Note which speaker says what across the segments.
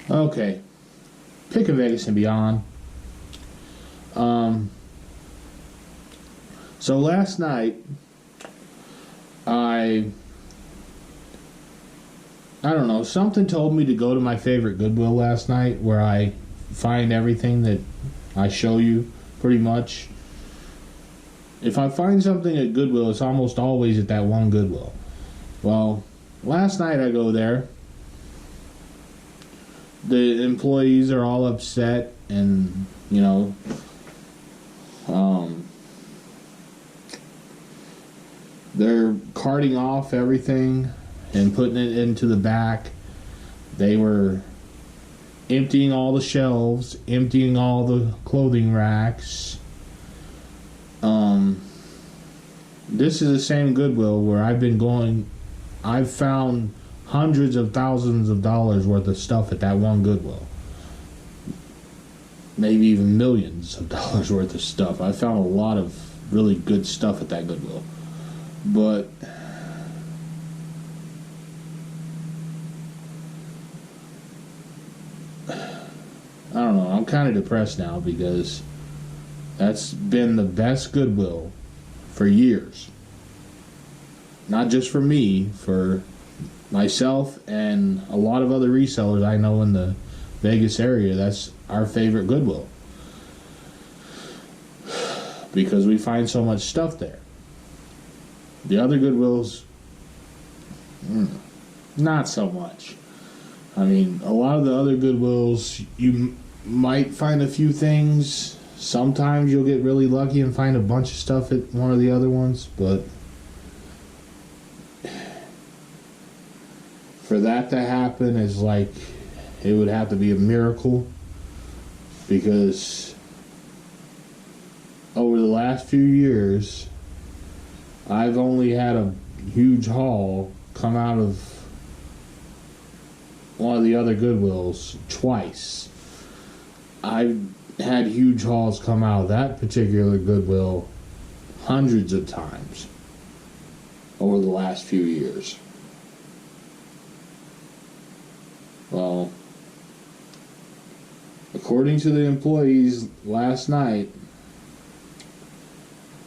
Speaker 1: Okay, pick a Vegas and beyond. Um, so last night, I I don't know, something told me to go to my favorite Goodwill last night, where I find everything that I show you, pretty much. If I find something at Goodwill, it's almost always at that one Goodwill. Well, last night I go there. The employees are all upset, and um, they're carting off everything and putting it into the back. They were emptying all the shelves, emptying all the clothing racks. This is the same Goodwill where I've been going. I've found hundreds of thousands of dollars worth of stuff at that one Goodwill. Maybe even millions of dollars worth of stuff. I found a lot of really good stuff at that Goodwill. But I don't know, I'm kind of depressed now because that's been the best Goodwill for years. Not just for me, for myself and a lot of other resellers I know in the Vegas area. That's our favorite Goodwill because we find so much stuff there. The other Goodwills, not so much. I mean, a lot of the other Goodwills, you might find a few things. Sometimes you'll get really lucky and find a bunch of stuff at one of the other ones, but for that to happen is like, it would have to be a miracle, because over the last few years, I've only had a huge haul come out of one of the other Goodwills twice. I've had huge hauls come out of that particular Goodwill hundreds of times over the last few years. Well, according to the employees last night,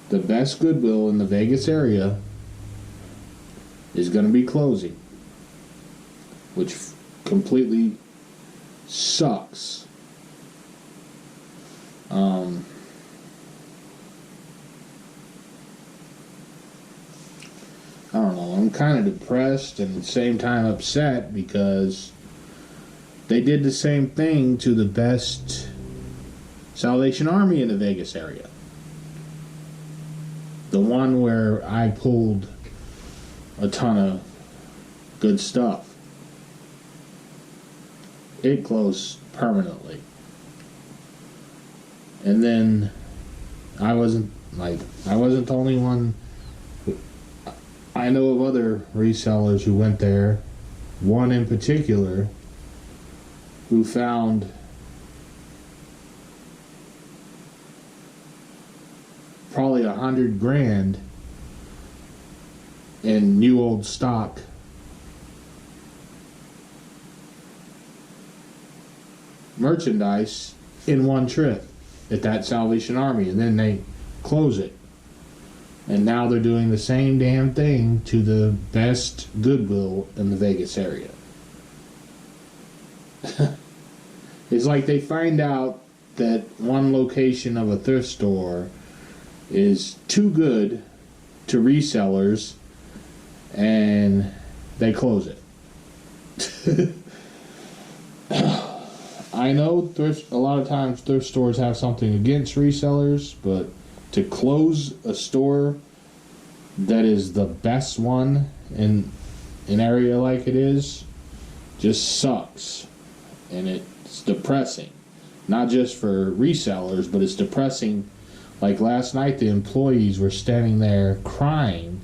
Speaker 1: the best Goodwill in the Vegas area is going to be closing, which completely sucks. I don't know, I'm kind of depressed and at the same time upset because they did the same thing to the best Salvation Army in the Vegas area. The one where I pulled a ton of good stuff. It closed permanently. And then I wasn't the only one. I know of other resellers who went there. One in particular who found probably $100,000 in new old stock merchandise in one trip at that Salvation Army, and then they close it. And now they're doing the same damn thing to the best Goodwill in the Vegas area. It's like they find out that one location of a thrift store is too good to resellers, and they close it. I know a lot of times thrift stores have something against resellers, but to close a store that is the best one in an area like it is just sucks. And it's depressing. Not just for resellers, but it's depressing. Like last night, the employees were standing there crying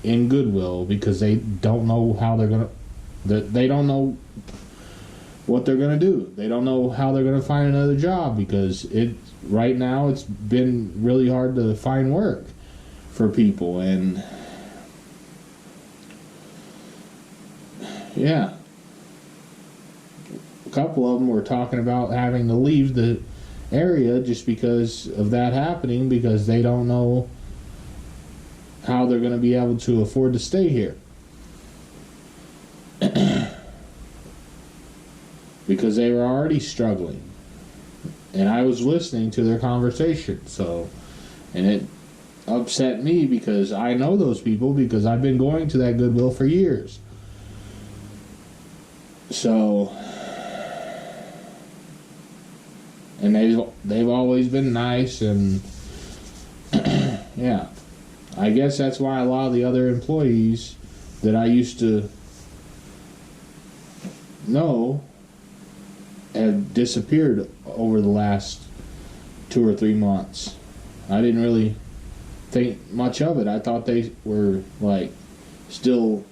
Speaker 1: in Goodwill because they don't know how they're going to... They don't know what they're going to do. They don't know how they're going to find another job because right now it's been really hard to find work for people. And yeah, couple of them were talking about having to leave the area just because of that happening, because they don't know how they're going to be able to afford to stay here. Because they were already struggling. And I was listening to their conversation, and it upset me because I know those people, because I've been going to that Goodwill for years. So, and they've always been nice, and yeah, I guess that's why a lot of the other employees that I used to know have disappeared over the last 2 or 3 months. I didn't really think much of it. I thought they were like still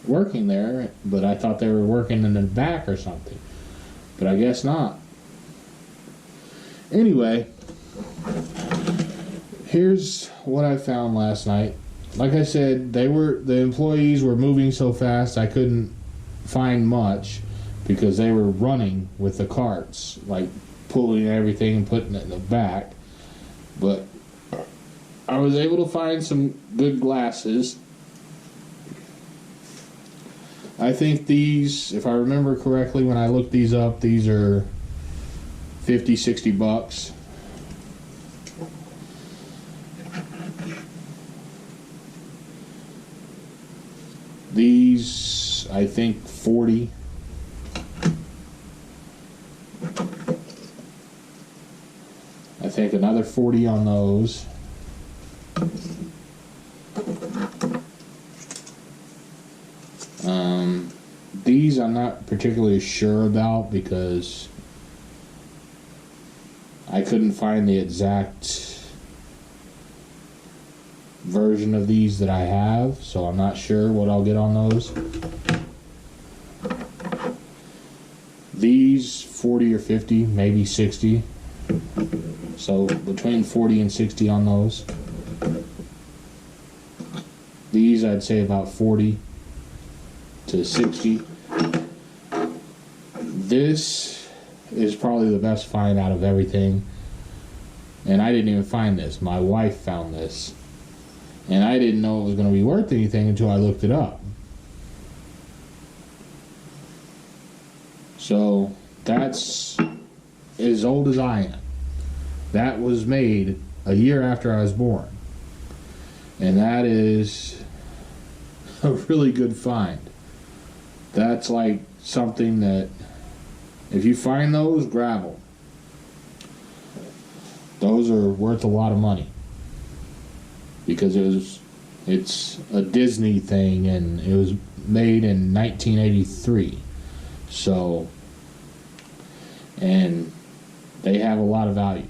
Speaker 1: working there, but I thought they were working in the back or something. But I guess not. Anyway, here's what I found last night. Like I said, the employees were moving so fast I couldn't find much, because they were running with the carts, like pulling everything and putting it in the back. But I was able to find some good glasses. I think these, if I remember correctly when I looked these up, these are $50-$60. These, I think, $40. I think another $40 on those. These I'm not particularly sure about, because I couldn't find the exact version of these that I have, so I'm not sure what I'll get on those. These 40 or 50, maybe 60. So between 40 and 60 on those. These I'd say about 40 to 60. This is probably the best find out of everything. And I didn't even find this. My wife found this. And I didn't know it was going to be worth anything until I looked it up. So that's as old as I am. That was made a year after I was born. And that is a really good find. That's like something that, if you find those, grab them. Those are worth a lot of money. Because it's a Disney thing, and it was made in 1983. So, and they have a lot of value.